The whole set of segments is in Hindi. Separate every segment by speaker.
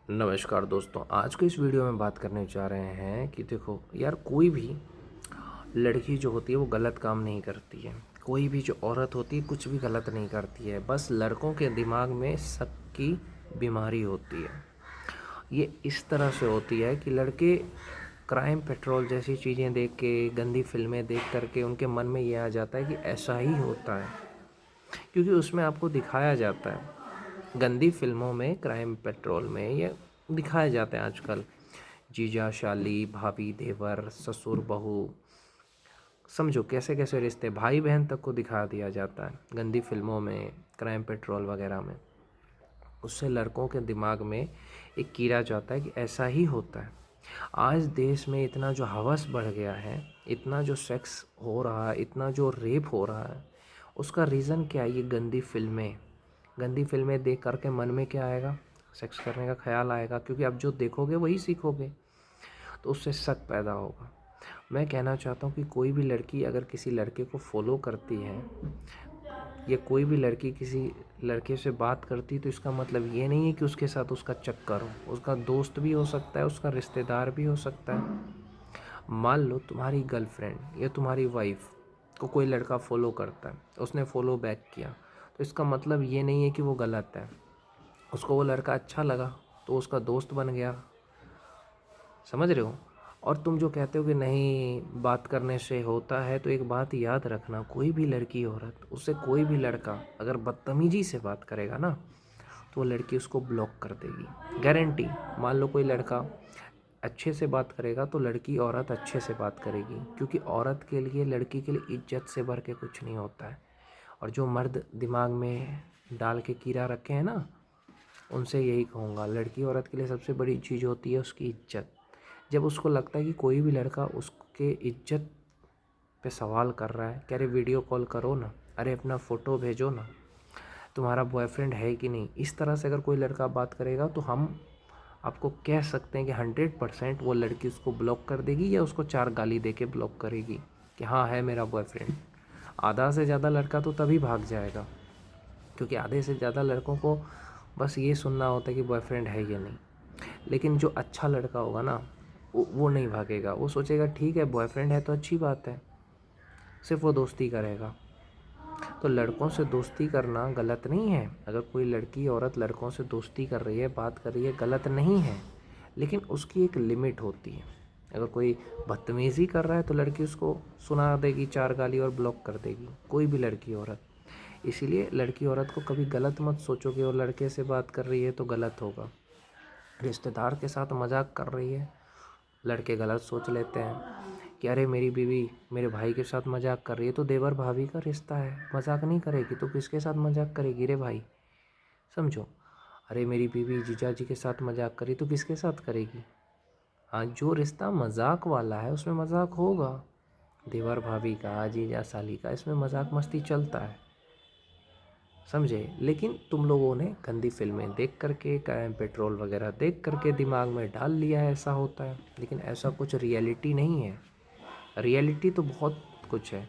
Speaker 1: नमस्कार दोस्तों, आज के इस वीडियो में बात करने जा रहे हैं कि देखो यार, कोई भी लड़की जो होती है वो गलत काम नहीं करती है। कोई भी जो औरत होती है कुछ भी गलत नहीं करती है। बस लड़कों के दिमाग में शक की बीमारी होती है। ये इस तरह से होती है कि लड़के क्राइम पेट्रोल जैसी चीज़ें देख के, गंदी फिल्में देख करके उनके मन में ये आ जाता है कि ऐसा ही होता है, क्योंकि उसमें आपको दिखाया जाता है। गंदी फिल्मों में, क्राइम पेट्रोल में ये दिखाए जाते हैं आजकल। जीजा शाली, भाभी देवर, ससुर बहू, समझो कैसे कैसे रिश्ते, भाई बहन तक को दिखा दिया जाता है गंदी फिल्मों में, क्राइम पेट्रोल वगैरह में। उससे लड़कों के दिमाग में एक कीड़ा जाता है कि ऐसा ही होता है। आज देश में इतना जो हवस बढ़ गया है, इतना जो सेक्स हो रहा है, इतना जो रेप हो रहा है, उसका रीज़न क्या है? ये गंदी फिल्में। गंदी फिल्में देख करके मन में क्या आएगा? सेक्स करने का ख्याल आएगा, क्योंकि अब जो देखोगे वही सीखोगे, तो उससे शक पैदा होगा। मैं कहना चाहता हूँ कि कोई भी लड़की अगर किसी लड़के को फॉलो करती है, या कोई भी लड़की किसी लड़के से बात करती है, तो इसका मतलब ये नहीं है कि उसके साथ उसका चक्कर हो। उसका दोस्त भी हो सकता है, उसका रिश्तेदार भी हो सकता है। मान लो तुम्हारी गर्लफ्रेंड या तुम्हारी वाइफ को कोई लड़का फॉलो करता है, उसने फॉलो बैक किया, तो इसका मतलब ये नहीं है कि वो गलत है। उसको वो लड़का अच्छा लगा तो उसका दोस्त बन गया, समझ रहे हो? और तुम जो कहते हो कि नहीं, बात करने से होता है, तो एक बात याद रखना, कोई भी लड़की औरत, उससे कोई भी लड़का अगर बदतमीजी से बात करेगा ना, तो वो लड़की उसको ब्लॉक कर देगी, गारंटी। मान लो कोई लड़का अच्छे से बात करेगा तो लड़की औरत अच्छे से बात करेगी, क्योंकि औरत के लिए, लड़की के लिए इज्जत से बढ़ के कुछ नहीं होता है। और जो मर्द दिमाग में डाल के कीड़ा रखे हैं ना, उनसे यही कहूँगा, लड़की औरत के लिए सबसे बड़ी चीज़ होती है उसकी इज्जत। जब उसको लगता है कि कोई भी लड़का उसके इज्जत पे सवाल कर रहा है कि अरे वीडियो कॉल करो ना, अरे अपना फ़ोटो भेजो ना, तुम्हारा बॉयफ्रेंड है कि नहीं, इस तरह से अगर कोई लड़का बात करेगा, तो हम आपको कह सकते हैं कि 100% वो लड़की उसको ब्लॉक कर देगी, या उसको 4 गाली दे के ब्लॉक करेगी कि हाँ है मेरा बॉयफ्रेंड। आधा से ज़्यादा लड़का तो तभी भाग जाएगा, क्योंकि आधे से ज़्यादा लड़कों को बस ये सुनना होता है कि बॉयफ्रेंड है या नहीं। लेकिन जो अच्छा लड़का होगा ना, वो नहीं भागेगा। वो सोचेगा ठीक है, बॉयफ्रेंड है तो अच्छी बात है, सिर्फ वो दोस्ती करेगा। तो लड़कों से दोस्ती करना गलत नहीं है। अगर कोई लड़की औरत लड़कों से दोस्ती कर रही है, बात कर रही है, गलत नहीं है, लेकिन उसकी एक लिमिट होती है। अगर कोई बदतमीज़ी कर रहा है तो लड़की उसको सुना देगी 4 गाली और ब्लॉक कर देगी, कोई भी लड़की औरत। इसीलिए लड़की औरत को कभी गलत मत सोचो कि वो लड़के से बात कर रही है तो गलत होगा। रिश्तेदार के साथ मजाक कर रही है, लड़के गलत सोच लेते हैं कि अरे मेरी बीवी मेरे भाई के साथ मजाक कर रही है, तो देवर भाभी का रिश्ता है, मजाक नहीं करेगी तो किसके साथ मजाक करेगी रे भाई? समझो। अरे मेरी बीवी जीजा जी के साथ मजाक करी तो किसके साथ करेगी? हाँ, जो रिश्ता मजाक वाला है उसमें मजाक होगा। देवर भाभी का, जीजा साली का, इसमें मजाक मस्ती चलता है, समझे? लेकिन तुम लोगों ने गंदी फिल्में देख करके, क्राइम पेट्रोल वगैरह देख करके दिमाग में डाल लिया है ऐसा होता है, लेकिन ऐसा कुछ रियलिटी नहीं है। रियलिटी तो बहुत कुछ है।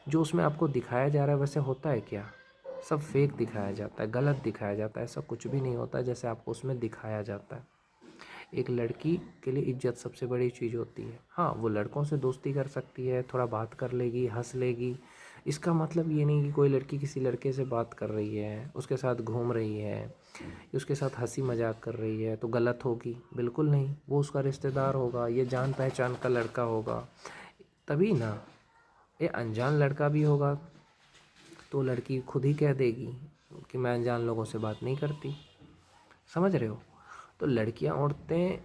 Speaker 1: जो उसमें आपको दिखाया जा रहा है वैसे होता है क्या? सब फेक दिखाया जाता है, गलत दिखाया जाता है। ऐसा कुछ भी नहीं होता जैसे आपको उसमें दिखाया जाता है। एक लड़की के लिए इज्जत सबसे बड़ी चीज़ होती है। हाँ, वो लड़कों से दोस्ती कर सकती है, थोड़ा बात कर लेगी, हंस लेगी। इसका मतलब ये नहीं कि कोई लड़की किसी लड़के से बात कर रही है, उसके साथ घूम रही है, उसके साथ हंसी मजाक कर रही है तो गलत होगी, बिल्कुल नहीं। वो उसका रिश्तेदार होगा, ये जान पहचान का लड़का होगा, तभी ना। ये अनजान लड़का भी होगा तो लड़की खुद ही कह देगी कि मैं अनजान लोगों से बात नहीं करती, समझ रहे हो? तो लड़कियां, औरतें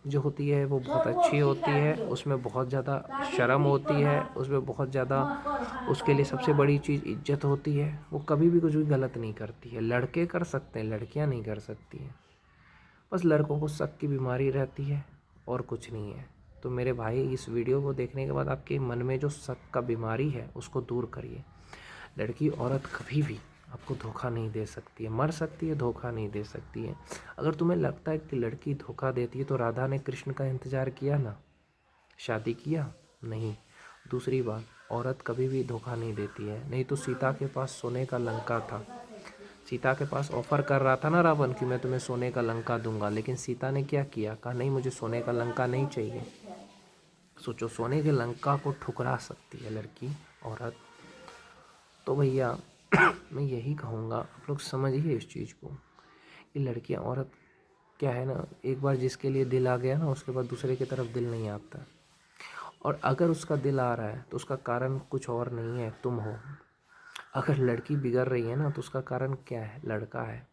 Speaker 1: जो होती है वो बहुत अच्छी होती है, उसमें बहुत ज़्यादा शर्म होती है, उसमें बहुत ज़्यादा, उसके लिए सबसे बड़ी चीज़ इज्जत होती है। वो कभी भी कुछ भी गलत नहीं करती है। लड़के कर सकते हैं, लड़कियां नहीं कर सकती हैं। बस लड़कों को शक की बीमारी रहती है, और कुछ नहीं है। तो मेरे भाई, इस वीडियो को देखने के बाद आपके मन में जो शक का बीमारी है उसको दूर करिए। लड़की औरत कभी भी आपको धोखा नहीं दे सकती है, मर सकती है, धोखा नहीं दे सकती है। अगर तुम्हें लगता है कि लड़की धोखा देती है, तो राधा ने कृष्ण का इंतज़ार किया ना, शादी किया नहीं। दूसरी बात, औरत कभी भी धोखा नहीं देती है, नहीं तो सीता के पास सोने का लंका था। सीता के पास ऑफर कर रहा था ना रावण कि मैं तुम्हें सोने का लंका दूंगा, लेकिन सीता ने क्या किया, कहा नहीं मुझे सोने का लंका नहीं चाहिए। सोचो, सोने के लंका को ठुकरा सकती है लड़की, औरत। तो भैया मैं यही कहूँगा, आप लोग समझिए इस चीज़ को कि लड़कियाँ, औरत क्या है ना, एक बार जिसके लिए दिल आ गया ना, उसके बाद दूसरे की तरफ दिल नहीं आता। और अगर उसका दिल आ रहा है तो उसका कारण कुछ और नहीं है, तुम हो। अगर लड़की बिगड़ रही है ना तो उसका कारण क्या है, लड़का है।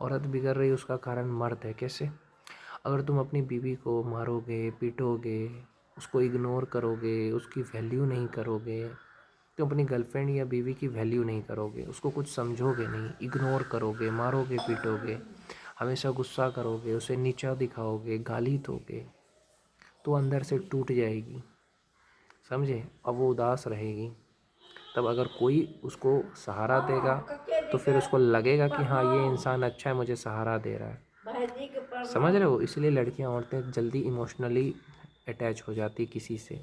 Speaker 1: औरत बिगड़ रही है, उसका कारण मर्द है। कैसे? अगर तुम अपनी बीवी को मारोगे, पीटोगे, उसको इग्नोर करोगे, उसकी वैल्यू नहीं करोगे, तुम अपनी गर्लफ्रेंड या बीवी की वैल्यू नहीं करोगे, उसको कुछ समझोगे नहीं, इग्नोर करोगे, मारोगे, पीटोगे, हमेशा गुस्सा करोगे, उसे नीचा दिखाओगे, गाली दोगे, तो अंदर से टूट जाएगी, समझे। अब वो उदास रहेगी। तब अगर कोई उसको सहारा देगा तो फिर उसको लगेगा कि हाँ ये इंसान अच्छा है, मुझे सहारा दे रहा है। समझ रहे हो? इसलिए लड़कियां, औरतें जल्दी इमोशनली अटैच हो जाती किसी से।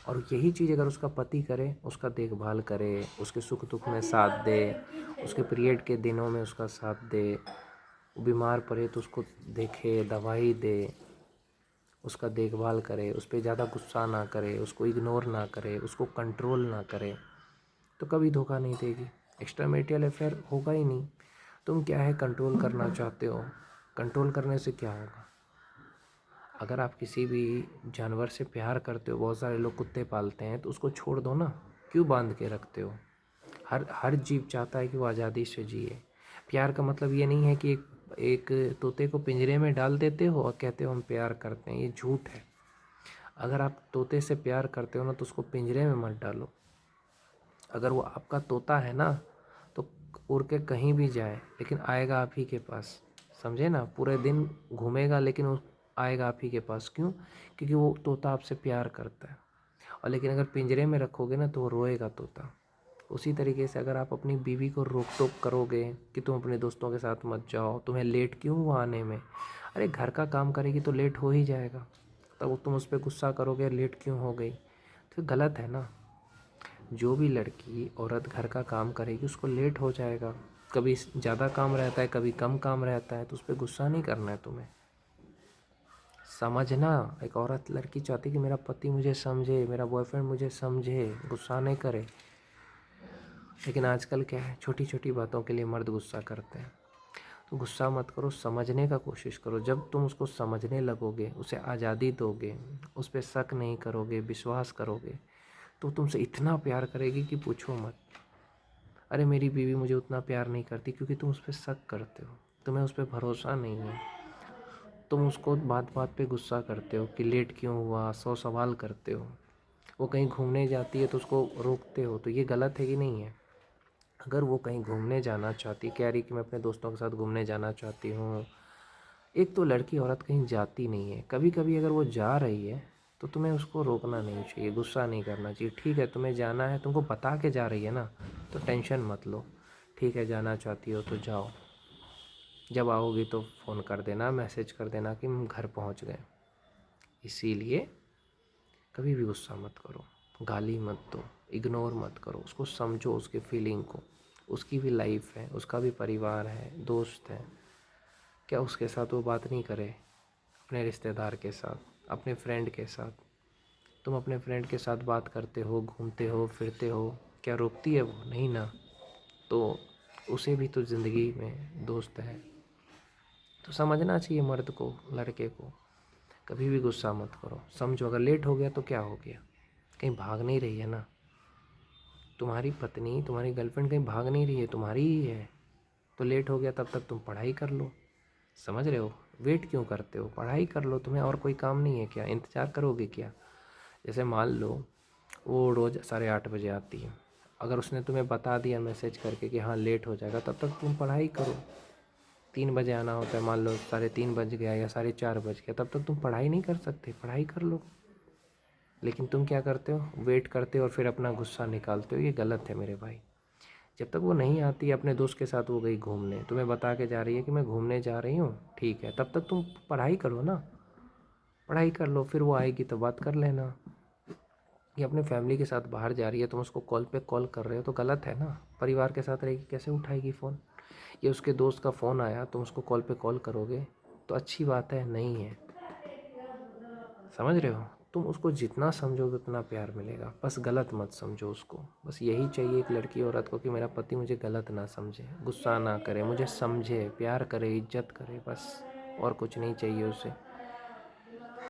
Speaker 1: और यही चीज़ अगर उसका पति करे, उसका देखभाल करे, उसके सुख दुख में साथ दे, उसके पीरियड के दिनों में उसका साथ दे, वो बीमार पड़े तो उसको देखे, दवाई दे, उसका देखभाल करे, उस पर ज़्यादा गुस्सा ना करे, उसको इग्नोर ना करे, उसको कंट्रोल ना करे, तो कभी धोखा नहीं देगी। एक्स्ट्रा मैरिटल अफेयर होगा ही नहीं। तुम क्या है, कंट्रोल करना चाहते हो, कंट्रोल करने से क्या होगा? अगर आप किसी भी जानवर से प्यार करते हो, बहुत सारे लोग कुत्ते पालते हैं, तो उसको छोड़ दो ना, क्यों बांध के रखते हो? हर हर जीव चाहता है कि वो आज़ादी से जिए। प्यार का मतलब ये नहीं है कि एक तोते को पिंजरे में डाल देते हो और कहते हो हम प्यार करते हैं, ये झूठ है। अगर आप तोते से प्यार करते हो ना तो उसको पिंजरे में मत डालो। अगर वो आपका तोता है ना तो उड़ के कहीं भी जाए लेकिन आएगा आप ही के पास, समझे ना। पूरे दिन घूमेगा लेकिन वो आएगा आप ही के पास। क्यों? क्योंकि वो तोता आपसे प्यार करता है। और लेकिन अगर पिंजरे में रखोगे ना तो वो रोएगा तोता। उसी तरीके से अगर आप अपनी बीवी को रोक टोक करोगे कि तुम अपने दोस्तों के साथ मत जाओ, तुम्हें लेट क्यों हुआ आने में, अरे घर का काम करेगी तो लेट हो ही जाएगा, तब तुम उस पर गुस्सा करोगे लेट क्यों हो गई, तो गलत है ना। जो भी लड़की औरत घर का काम करेगी उसको लेट हो जाएगा, कभी ज़्यादा काम रहता है, कभी कम काम रहता है, तो उस पर गुस्सा नहीं करना है तुम्हें, समझना। एक औरत, लड़की चाहती है कि मेरा पति मुझे समझे, मेरा बॉयफ्रेंड मुझे समझे, गुस्सा नहीं करे। लेकिन आजकल क्या है, छोटी छोटी बातों के लिए मर्द गुस्सा करते हैं। तो गुस्सा मत करो, समझने का कोशिश करो। जब तुम उसको समझने लगोगे, उसे आज़ादी दोगे, उस पर शक नहीं करोगे, विश्वास करोगे, तो तुमसे इतना प्यार करेगी कि पूछो मत। अरे मेरी बीवी मुझे उतना प्यार नहीं करती क्योंकि तुम उस पर शक करते हो, तुम्हें उस पर भरोसा नहीं है। तुम उसको बात बात पे गुस्सा करते हो कि लेट क्यों हुआ, 100 सवाल करते हो। वो कहीं घूमने जाती है तो उसको रोकते हो, तो ये गलत है कि नहीं है? अगर वो कहीं घूमने जाना चाहती, कह रही कि मैं अपने दोस्तों के साथ घूमने जाना चाहती हूँ, एक तो लड़की औरत कहीं जाती नहीं है, कभी कभी अगर वो जा रही है तो तुम्हें उसको रोकना नहीं चाहिए, गुस्सा नहीं करना चाहिए। ठीक है, तुम्हें जाना है, तुमको बता के जा रही है ना, तो टेंशन मत लो। ठीक है, जाना चाहती हो तो जाओ, जब आओगी तो फ़ोन कर देना, मैसेज कर देना कि हम घर पहुँच गए। इसीलिए कभी भी गुस्सा मत करो, गाली मत दो, इग्नोर मत करो, उसको समझो, उसके फीलिंग को। उसकी भी लाइफ है, उसका भी परिवार है, दोस्त है। क्या उसके साथ वो बात नहीं करे, अपने रिश्तेदार के साथ, अपने फ्रेंड के साथ? तुम अपने फ्रेंड के साथ बात करते हो, घूमते हो, फिरते हो, क्या रोकती है वो? नहीं ना। तो उसे भी तो ज़िंदगी में दोस्त है। तो समझना चाहिए मर्द को, लड़के को। कभी भी गुस्सा मत करो, समझो। अगर लेट हो गया तो क्या हो गया, कहीं भाग नहीं रही है ना तुम्हारी पत्नी, तुम्हारी गर्लफ्रेंड कहीं भाग नहीं रही है, तुम्हारी ही है। तो लेट हो गया, तब तक तुम पढ़ाई कर लो, समझ रहे हो? वेट क्यों करते हो, पढ़ाई कर लो। तुम्हें और कोई काम नहीं है क्या, इंतज़ार करोगे क्या? जैसे मान लो वो रोज़ 8:30 बजे आती है, अगर उसने तुम्हें बता दिया मैसेज करके कि हाँ लेट हो जाएगा, तब तक तुम पढ़ाई करो। 3 बजे आना होता है, मान लो 3:30 बज गया या 4:30 बज गया, तब तक तुम पढ़ाई नहीं कर सकते, पढ़ाई कर लो। लेकिन तुम क्या करते हो, वेट करते हो और फिर अपना गुस्सा निकालते हो, ये गलत है मेरे भाई। जब तक वो नहीं आती, अपने दोस्त के साथ वो गई घूमने, तुम्हें बता के जा रही है कि मैं घूमने जा रही हूँ, ठीक है, तब तक तुम पढ़ाई करो ना, पढ़ाई कर लो, फिर वो आएगी तो बात कर लेना। ये अपने फैमिली के साथ बाहर जा रही है, तुम उसको कॉल पे कॉल कर रहे हो तो गलत है ना। परिवार के साथ रहेगी कैसे उठाएगी फ़ोन? ये उसके दोस्त का फ़ोन आया, तुम उसको कॉल पे कॉल करोगे तो अच्छी बात है? नहीं है। समझ रहे हो? तुम उसको जितना समझोगे उतना प्यार मिलेगा, बस गलत मत समझो उसको। बस यही चाहिए एक लड़की औरत को कि मेरा पति मुझे गलत ना समझे, गुस्सा ना करे, मुझे समझे, प्यार करे, इज्जत करे, बस और कुछ नहीं चाहिए उसे।